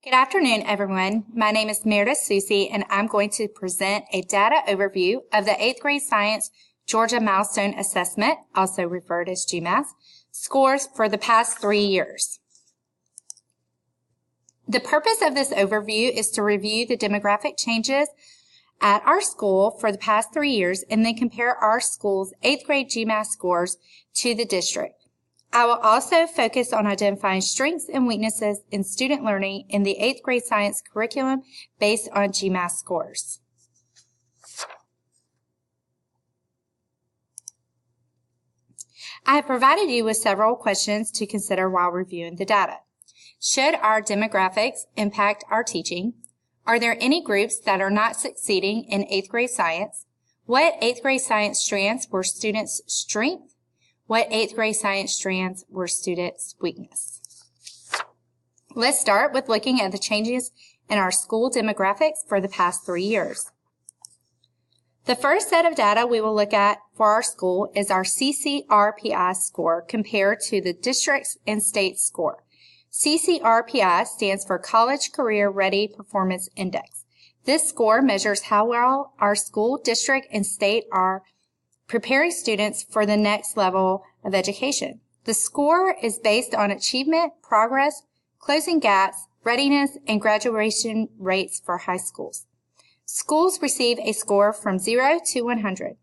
Good afternoon, everyone. My name is Meredith Succi, and I'm going to present a data overview of the 8th grade science Georgia Milestone Assessment, also referred as GMAS, scores for the past 3 years. The purpose of this overview is to review the demographic changes at our school for the past 3 years and then compare our school's 8th grade GMAS scores to the district. I will also focus on identifying strengths and weaknesses in student learning in the 8th grade science curriculum based on GMAS scores. I have provided you with several questions to consider while reviewing the data. Should our demographics impact our teaching? Are there any groups that are not succeeding in 8th grade science? What 8th grade science strands were students' strengths? What 8th grade science strands were students' weakness? Let's start with looking at the changes in our school demographics for the past 3 years. The first set of data we will look at for our school is our CCRPI score compared to the district's and state's score. CCRPI stands for College Career Ready Performance Index. This score measures how well our school, district, and state are preparing students for the next level of education. The score is based on achievement, progress, closing gaps, readiness, and graduation rates for high schools. Schools receive a score from 0 to 100.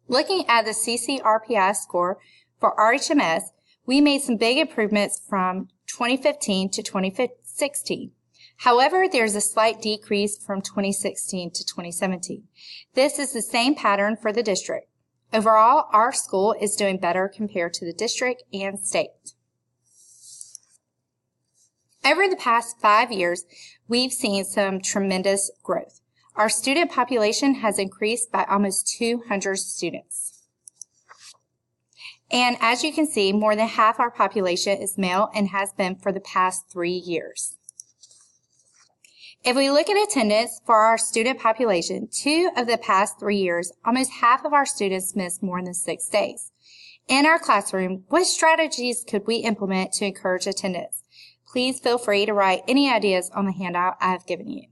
Looking at the CCRPI score for RHMS, we made some big improvements from 2015 to 2016. However, there's a slight decrease from 2016 to 2017. This is the same pattern for the district. Overall, our school is doing better compared to the district and state. Over the past 5 years, we've seen some tremendous growth. Our student population has increased by almost 200 students. And as you can see, more than half our population is male and has been for the past 3 years. If we look at attendance for our student population, 2 of the past 3 years, almost half of our students missed more than 6 days. In our classroom, what strategies could we implement to encourage attendance? Please feel free to write any ideas on the handout I have given you.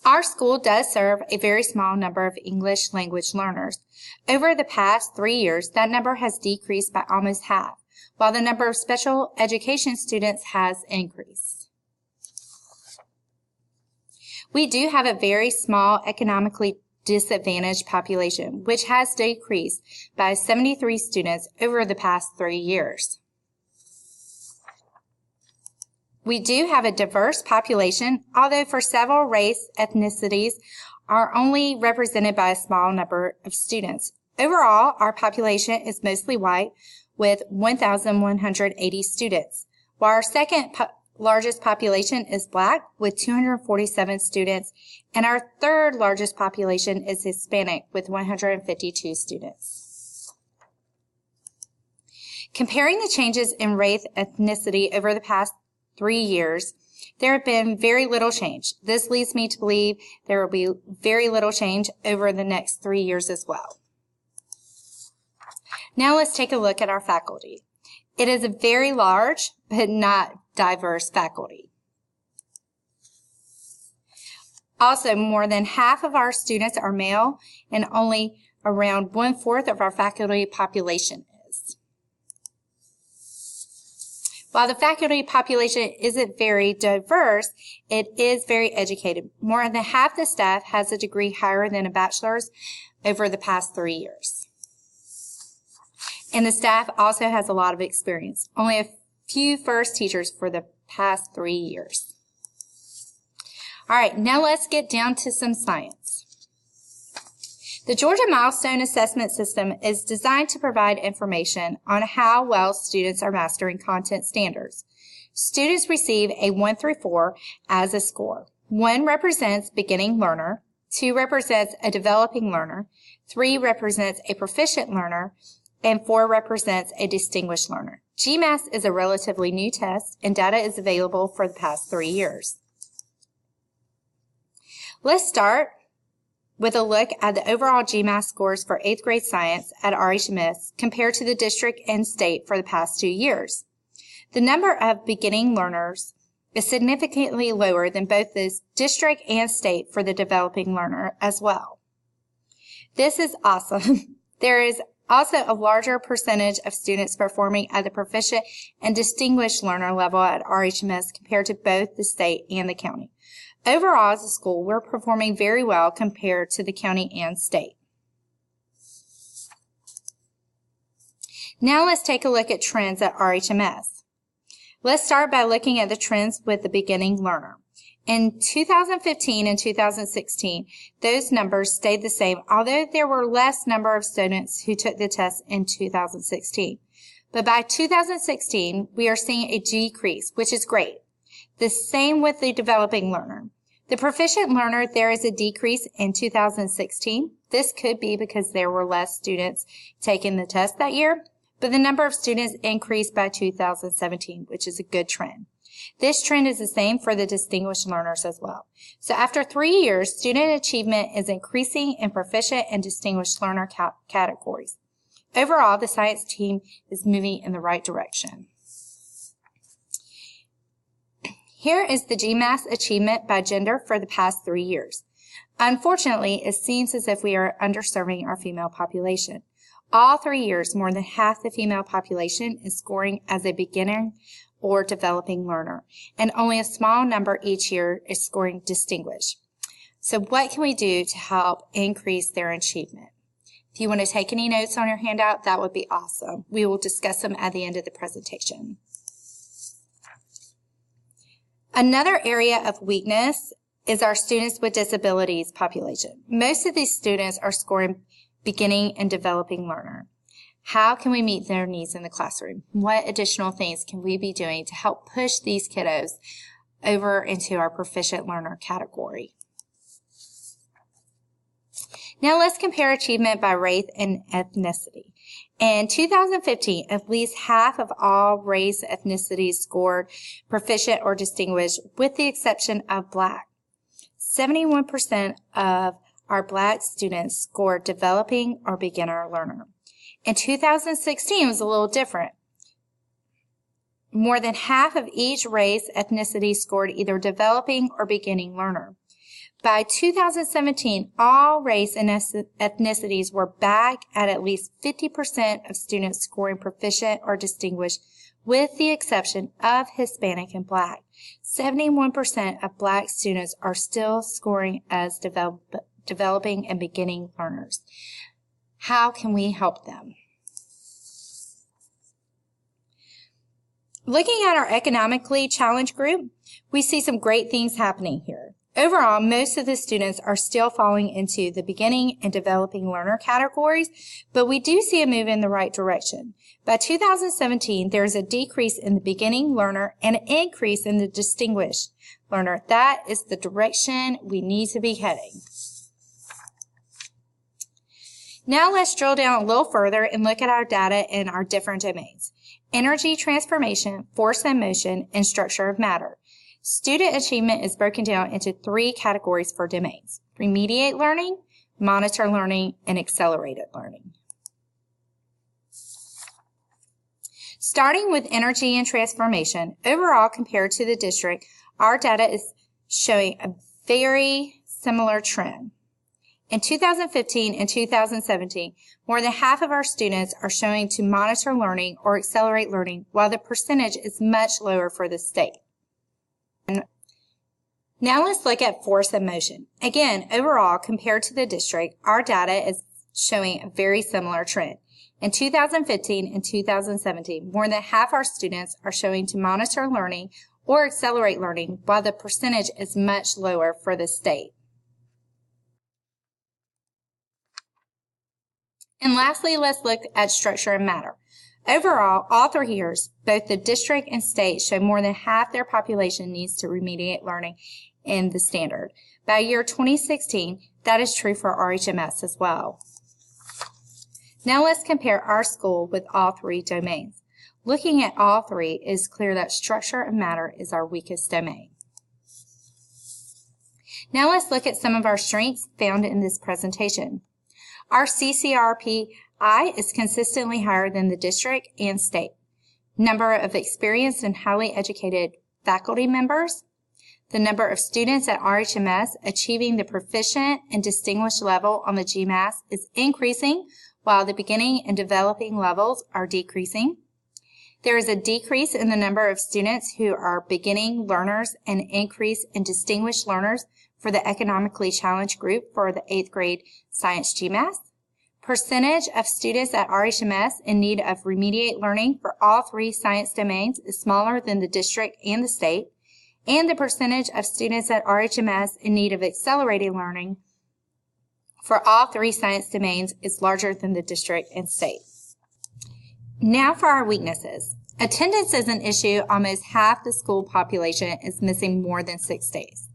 Our school does serve a very small number of English language learners. Over the past 3 years, that number has decreased by almost half, while the number of special education students has increased. We do have a very small economically disadvantaged population, which has decreased by 73 students over the past 3 years. We do have a diverse population, although for several race ethnicities are only represented by a small number of students. Overall, our population is mostly white with 1,180 students, while our second largest population is Black with 247 students, and our third largest population is Hispanic with 152 students. Comparing the changes in race ethnicity over the past 3 years, there have been very little change. This leads me to believe there will be very little change over the next 3 years as well. Now let's take a look at our faculty. It is a very large but not diverse faculty. Also, more than half of our students are male and only around 1/4 of our faculty population is. While the faculty population isn't very diverse, it is very educated. More than half the staff has a degree higher than a bachelor's over the past 3 years. And the staff also has a lot of experience. Only a few first teachers for the past 3 years. All right, now let's get down to some science. The Georgia Milestone Assessment System is designed to provide information on how well students are mastering content standards. Students receive a 1 through 4 as a score. 1 represents beginning learner, 2 represents a developing learner, 3 represents a proficient learner, and 4 represents a distinguished learner. GMAS is a relatively new test, and data is available for the past 3 years. Let's start with a look at the overall GMAS scores for 8th grade science at RHMS compared to the district and state for the past 2 years. The number of beginning learners is significantly lower than both the district and state for the developing learner as well. This is awesome. There is also a larger percentage of students performing at the proficient and distinguished learner level at RHMS compared to both the state and the county. Overall, as a school, we're performing very well compared to the county and state. Now let's take a look at trends at RHMS. Let's start by looking at the trends with the beginning learner. In 2015 and 2016, those numbers stayed the same, although there were less number of students who took the test in 2016. But by 2016, we are seeing a decrease, which is great. The same with the developing learner. The proficient learner, there is a decrease in 2016. This could be because there were less students taking the test that year, but the number of students increased by 2017, which is a good trend. This trend is the same for the distinguished learners as well. So after 3 years, student achievement is increasing in proficient and distinguished learner categories. Overall, the science team is moving in the right direction. Here is the GMAS achievement by gender for the past 3 years. Unfortunately, it seems as if we are underserving our female population. All 3 years, more than half the female population is scoring as a beginner or developing learner, and only a small number each year is scoring distinguished. So what can we do to help increase their achievement? If you want to take any notes on your handout, that would be awesome. We will discuss them at the end of the presentation. Another area of weakness is our students with disabilities population. Most of these students are scoring beginning and developing learner. How can we meet their needs in the classroom? What additional things can we be doing to help push these kiddos over into our proficient learner category? Now let's compare achievement by race and ethnicity. In 2015, at least half of all race ethnicities scored proficient or distinguished, with the exception of Black. 71% of our Black students scored developing or beginner learner. In 2016, it was a little different. More than half of each race ethnicity scored either developing or beginning learner. By 2017, all race and ethnicities were back at least 50% of students scoring proficient or distinguished, with the exception of Hispanic and Black. 71% of Black students are still scoring as developing and beginning learners. How can we help them? Looking at our economically challenged group, we see some great things happening here. Overall, most of the students are still falling into the beginning and developing learner categories, but we do see a move in the right direction. By 2017, there is a decrease in the beginning learner and an increase in the distinguished learner. That is the direction we need to be heading. Now let's drill down a little further and look at our data in our different domains: energy transformation, force and motion, and structure of matter. Student achievement is broken down into 3 categories for domains: remediate learning, monitor learning, and accelerated learning. Starting with energy and transformation, overall compared to the district, our data is showing a very similar trend. In 2015 and 2017, more than half of our students are showing to monitor learning or accelerate learning, while the percentage is much lower for the state. Now let's look at force and motion. Again, overall, compared to the district, our data is showing a very similar trend. In 2015 and 2017, more than half our students are showing to monitor learning or accelerate learning, while the percentage is much lower for the state. And lastly, let's look at structure and matter. Overall, all 3 years, both the district and state show more than half their population needs to remediate learning in the standard. By year 2016, that is true for RHMS as well. Now let's compare our school with all 3 domains. Looking at all 3, it is clear that structure and matter is our weakest domain. Now let's look at some of our strengths found in this presentation. Our CCRPI is consistently higher than the district and state. number of experienced and highly educated faculty members, the number of students at RHMS achieving the proficient and distinguished level on the GMAS is increasing, while the beginning and developing levels are decreasing. There is a decrease in the number of students who are beginning learners and increase in distinguished learners for the economically challenged group for the 8th grade science GMAS. Percentage of students at RHMS in need of remediate learning for all 3 science domains is smaller than the district and the state, and the percentage of students at RHMS in need of accelerated learning for all 3 science domains is larger than the district and state. Now for our weaknesses. Attendance is an issue. Almost half the school population is missing more than 6 days.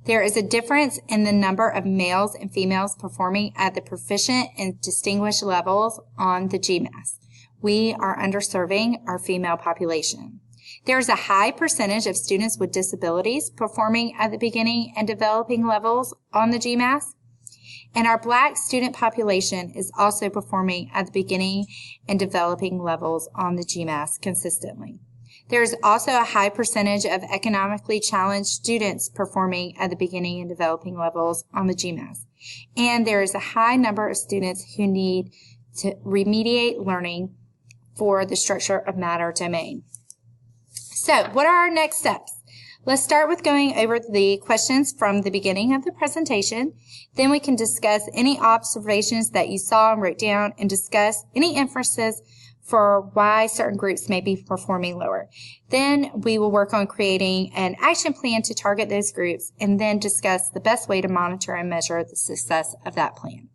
There is a difference in the number of males and females performing at the proficient and distinguished levels on the GMAS. We are underserving our female population. There is a high percentage of students with disabilities performing at the beginning and developing levels on the GMAS. And our Black student population is also performing at the beginning and developing levels on the GMAS consistently. There is also a high percentage of economically challenged students performing at the beginning and developing levels on the GMAS. And there is a high number of students who need to remediate learning for the structure of matter domain. So, what are our next steps? Let's start with going over the questions from the beginning of the presentation. Then we can discuss any observations that you saw and wrote down and discuss any inferences for why certain groups may be performing lower. Then we will work on creating an action plan to target those groups and then discuss the best way to monitor and measure the success of that plan.